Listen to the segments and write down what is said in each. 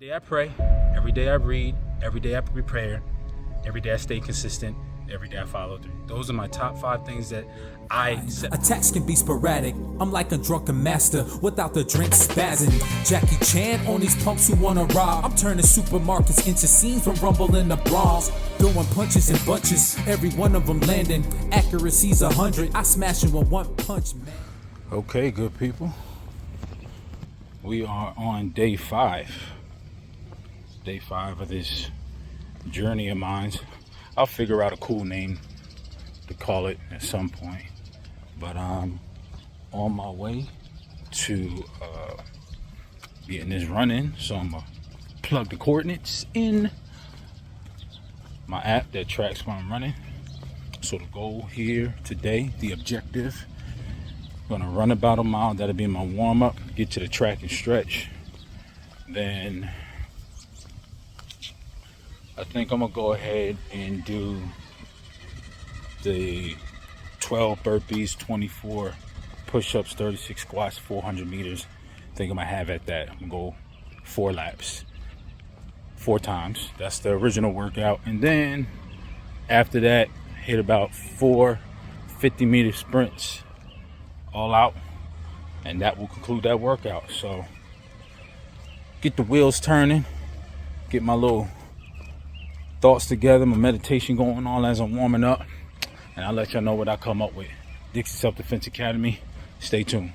day I pray, every day I read, every day I prepare, every day I stay consistent, every day I follow through. Those are my top 5 things that I set. Attacks can be sporadic. I'm like a drunken master without the drink spazzing. Jackie Chan on these punks who wanna rob. I'm turning supermarkets into scenes from Rumble in the Bronx. Throwing punches in bunches, every one of them landing. Accuracy's 100. I smash them with one punch, man. Okay, good people. We are on day 5. Day 5 of this journey of mine. I'll figure out a cool name to call it at some point. But I'm on my way to getting this run in. So I'm gonna plug the coordinates in my app that tracks when I'm running. So the goal here today, the objective, gonna run about a mile. That'll be my warm-up, get to the track and stretch. Then I think I'm gonna go ahead and do the 12 burpees, 24 push-ups, 36 squats, 400 meters. I think I'm gonna have at that. I'm gonna go 4 laps, 4 times. That's the original workout. And then after that, hit about 4 50-meter sprints all out. And that will conclude that workout. So get the wheels turning, get my little thoughts together, my meditation going on as I'm warming up, and I'll let y'all know what I come up with. Dixon Self Defense Academy. Stay tuned.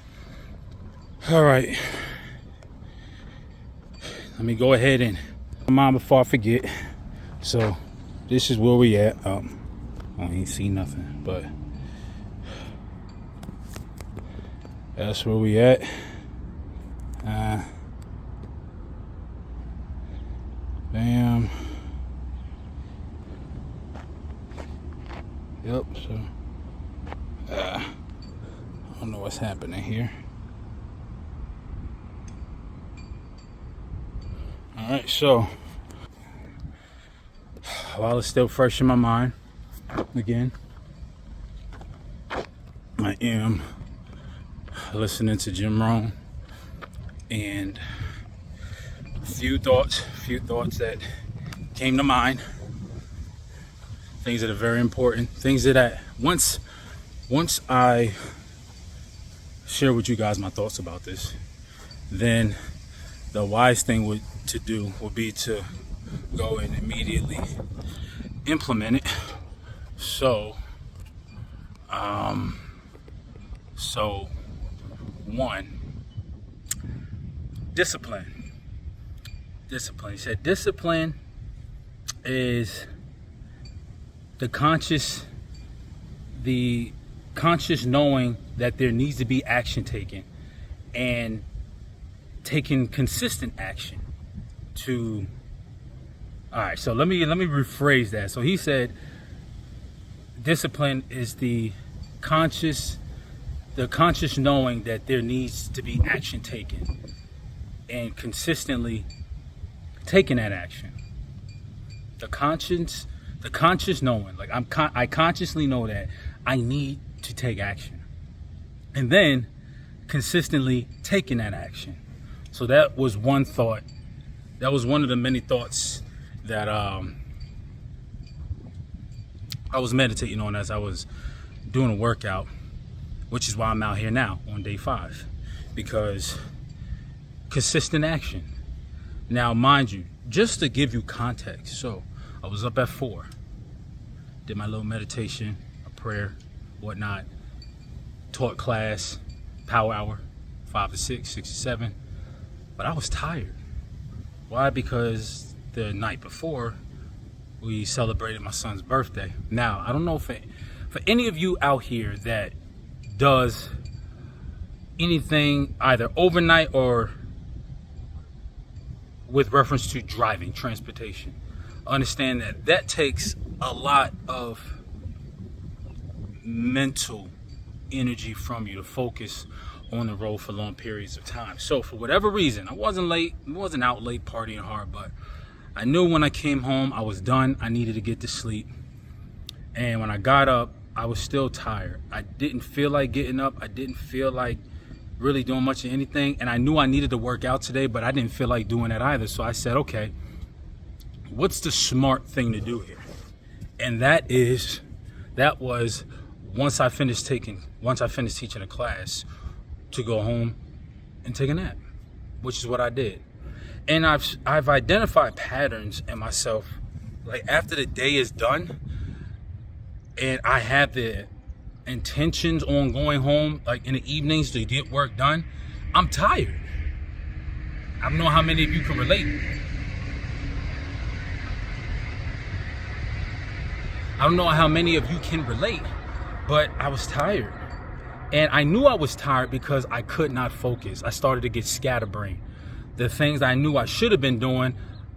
All right. Let me go ahead and mind before I forget. So this is where we at. I ain't see nothing, but that's where we at. Bam. Yep, so I don't know what's happening here. Alright, so while it's still fresh in my mind, again, I am listening to Jim Rohn, and a few thoughts that came to mind. Things that are very important, things that once I share with you guys my thoughts about this, then the wise thing to do would be to go and immediately implement it. So 1, discipline. He said discipline is the conscious knowing that there needs to be action taken, and taking consistent action to. All right, so let me rephrase that. So he said discipline is the conscious knowing that there needs to be action taken, and consistently taking that action. The conscious knowing, like I consciously know that I need to take action, and then consistently taking that action. So that was one thought. That was one of the many thoughts that I was meditating on as I was doing a workout, which is why I'm out here now on day 5, because consistent action. Now, mind you, just to give you context, so I was up at 4, did my little meditation, a prayer, whatnot, taught class, power hour, 5 to 6, 6 to 7, but I was tired. Why? Because the night before, we celebrated my son's birthday. Now, I don't know for any of you out here that does anything either overnight or with reference to driving, transportation, understand that takes a lot of mental energy from you to focus on the road for long periods of time. So for whatever reason, I wasn't out late partying hard, but I knew when I came home, I was done. I needed to get to sleep. And when I got up, I was still tired. I didn't feel like getting up. I didn't feel like really doing much of anything, and I knew I needed to work out today, but I didn't feel like doing that either. So I said, okay, what's the smart thing to do here? And that was once I finished teaching a class, to go home and take a nap, which is what I did. And I've identified patterns in myself. Like after the day is done and I have the intentions on going home, like in the evenings to get work done, I'm tired. I don't know how many of you can relate. I don't know how many of you can relate, but I was tired. And I knew I was tired because I could not focus. I started to get scatterbrained. The things I knew I should have been doing,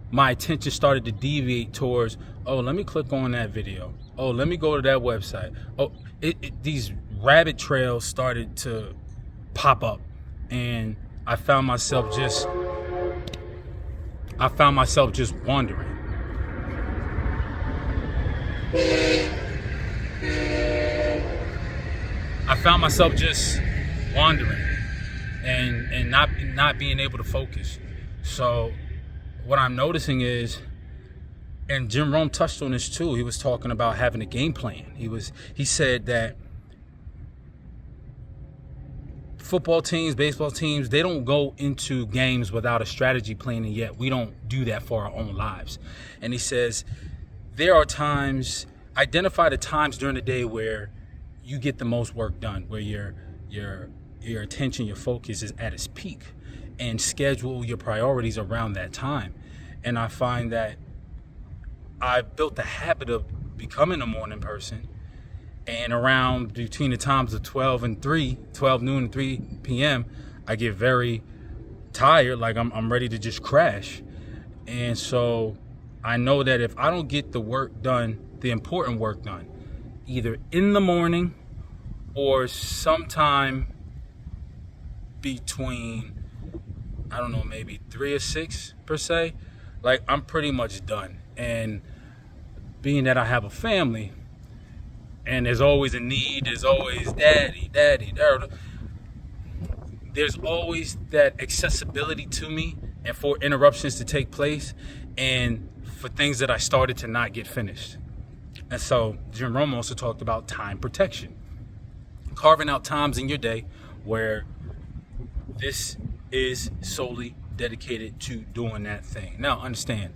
my attention started to deviate towards, oh, let me click on that video. Oh, let me go to that website. Oh, these rabbit trails started to pop up. And I found myself just wandering. I found myself just wandering and not being able to focus. So what I'm noticing is, and Jim Rome touched on this too, he was talking about having a game plan. He said that football teams, baseball teams, they don't go into games without a strategy plan, and yet we don't do that for our own lives. And he says there are times, identify the times during the day where you get the most work done, where your attention, your focus is at its peak, and schedule your priorities around that time. And I find that I've built the habit of becoming a morning person, and around between the times of 12 noon and 3 p.m., I get very tired, like I'm ready to just crash. And so I know that if I don't get the work done, the important work done, either in the morning or sometime between, I don't know, maybe 3 or 6 per se, like I'm pretty much done. And being that I have a family and there's always a need, there's always daddy, there's always that accessibility to me and for interruptions to take place and for things that I started to not get finished. And so Jim Rome also talked about time protection, carving out times in your day where this is solely dedicated to doing that thing. Now, understand,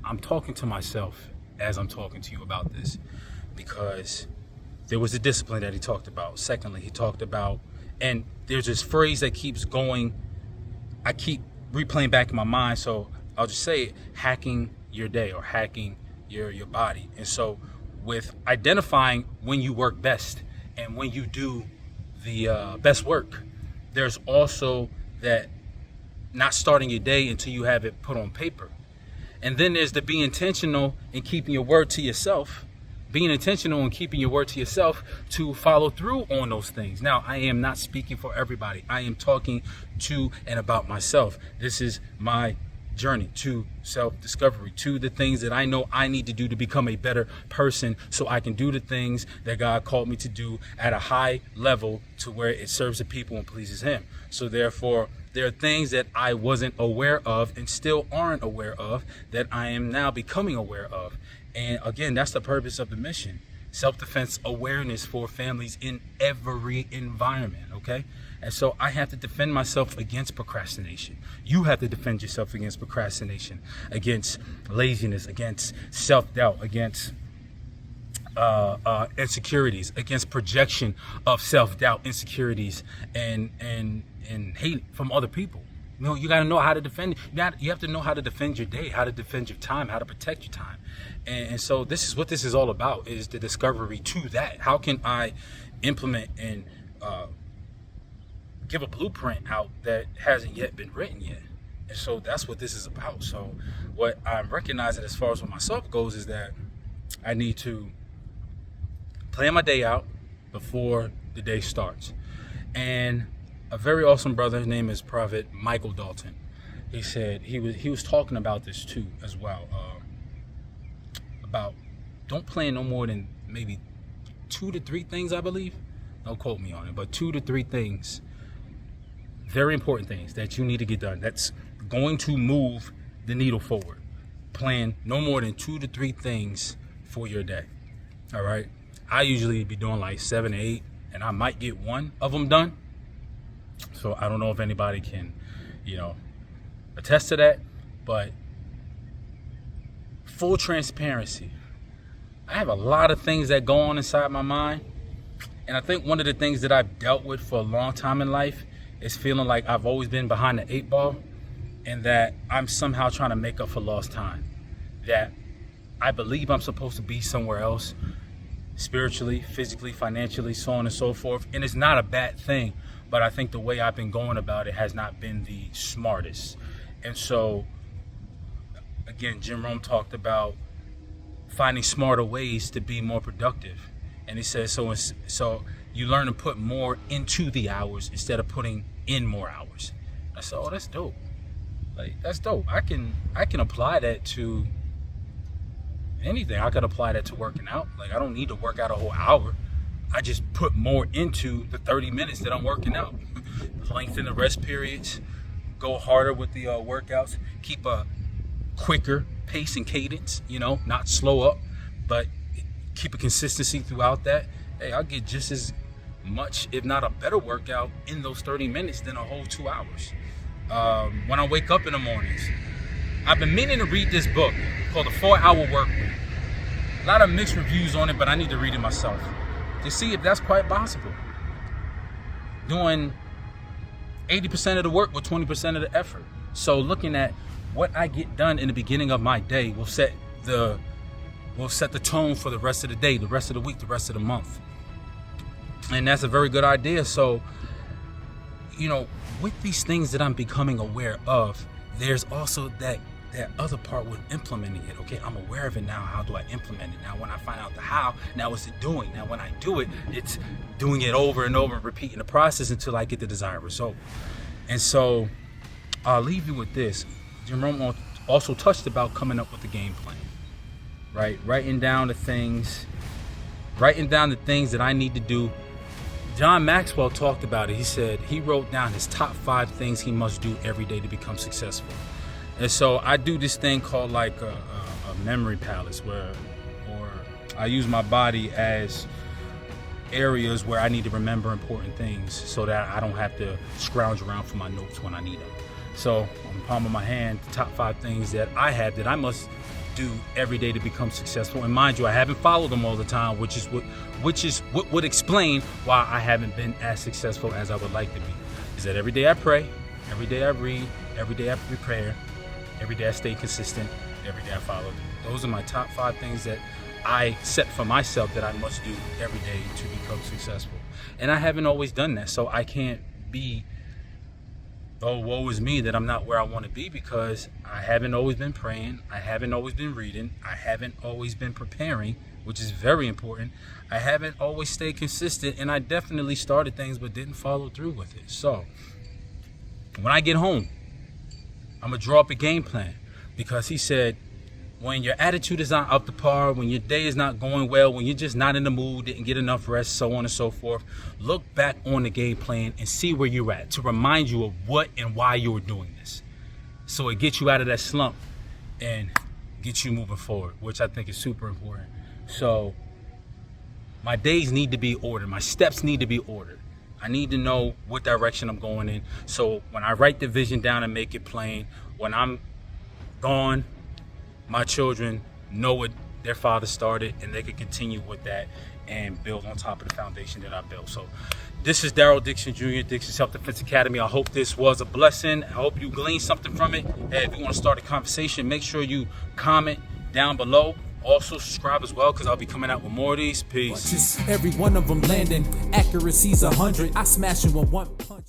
I'm talking to myself as I'm talking to you about this because there was a discipline that he talked about. Secondly, he talked about, and there's this phrase that keeps going, I keep replaying back in my mind, so I'll just say it, hacking your day or hacking your body. And so with identifying when you work best and when you do the best work, there's also that not starting your day until you have it put on paper. And then there's the be intentional in keeping your word to yourself, being intentional in keeping your word to yourself to follow through on those things. Now, I am not speaking for everybody. I am talking to and about myself. This is my journey to self-discovery, to the things that I know I need to do to become a better person so I can do the things that God called me to do at a high level to where it serves the people and pleases him. So therefore, there are things that I wasn't aware of and still aren't aware of that I am now becoming aware of. And again, that's the purpose of the mission. Self-defense awareness for families in every environment, okay? And so I have to defend myself against procrastination. You have to defend yourself against procrastination, against laziness, against self-doubt, against insecurities, against projection of self-doubt, insecurities, and hate from other people. You know, you got to know how to defend. You have to know how to defend your day, how to defend your time, how to protect your time. And so this is what this is all about, is the discovery to that. How can I implement and give a blueprint out that hasn't yet been written yet? And so that's what this is about. So what I'm recognizing as far as what myself goes is that I need to plan my day out before the day starts. And a very awesome brother, his name is Prophet Michael Dalton. He said he was talking about this too as well. About don't plan no more than maybe 2 to 3 things, I believe. Don't quote me on it, but 2 to 3 things very important things that you need to get done that's going to move the needle forward. Plan no more than 2 to 3 things for your day. All right. I usually be doing like 7 to 8, and I might get one of them done. So I don't know if anybody can, attest to that, but full transparency. I have a lot of things that go on inside my mind. And I think one of the things that I've dealt with for a long time in life is feeling like I've always been behind the 8 ball, and that I'm somehow trying to make up for lost time. That I believe I'm supposed to be somewhere else, spiritually, physically, financially, so on and so forth. And it's not a bad thing, but I think the way I've been going about it has not been the smartest. And so, again, Jim Rohn talked about finding smarter ways to be more productive. And he says, so you learn to put more into the hours instead of putting in more hours. I said, oh, that's dope. Like, that's dope. I can apply that to anything. I could apply that to working out. Like, I don't need to work out a whole hour. I just put more into the 30 minutes that I'm working out. Lengthen the rest periods, go harder with the workouts, keep a quicker pace and cadence, not slow up, but keep a consistency throughout that. Hey, I'll get just as much, if not a better workout in those 30 minutes than a whole 2 hours. When I wake up in the mornings, I've been meaning to read this book called The 4-Hour Workweek. A lot of mixed reviews on it, but I need to read it myself to see if that's quite possible. Doing 80% of the work with 20% of the effort. So looking at what I get done in the beginning of my day will set the tone for the rest of the day, the rest of the week, the rest of the month. And that's a very good idea. So, with these things that I'm becoming aware of, there's also that other part with implementing it. Okay, I'm aware of it now. How do I implement it? Now, when I find out the how, now what's it doing? Now, when I do it, it's doing it over and over, repeating the process until I get the desired result. And so I'll leave you with this. Jim Rohn also touched about coming up with a game plan, right? Writing down the things that I need to do. John Maxwell talked about it. He said he wrote down his top 5 things he must do every day to become successful. And so I do this thing called like a memory palace, or I use my body as areas where I need to remember important things so that I don't have to scrounge around for my notes when I need them. So on the palm of my hand, the top 5 things that I have that I must do every day to become successful. And mind you, I haven't followed them all the time, which is what would explain why I haven't been as successful as I would like to be. Is that every day I pray, every day I read, every day I prepare, every day I stay consistent, every day I follow. Those are my top 5 things that I set for myself that I must do every day to become successful. And I haven't always done that, so I can't be, oh, woe is me that I'm not where I want to be, because I haven't always been praying. I haven't always been reading. I haven't always been preparing, which is very important. I haven't always stayed consistent, and I definitely started things but didn't follow through with it. So when I get home, I'm going to draw up a game plan, because he said, when your attitude is not up to par, when your day is not going well, when you're just not in the mood, didn't get enough rest, so on and so forth, look back on the game plan and see where you're at to remind you of what and why you were doing this. So it gets you out of that slump and gets you moving forward, which I think is super important. So my days need to be ordered. My steps need to be ordered. I need to know what direction I'm going in. So when I write the vision down and make it plain, when I'm gone, my children know what their father started, and they can continue with that and build on top of the foundation that I built. So this is Daryl Dixon Jr., Dixon Self Defense Academy. I hope this was a blessing. I hope you gleaned something from it. Hey, if you want to start a conversation, make sure you comment down below. Also subscribe as well, because I'll be coming out with more of these. Peace. Every one of them landing, accuracy's 100. I smash it with one punch.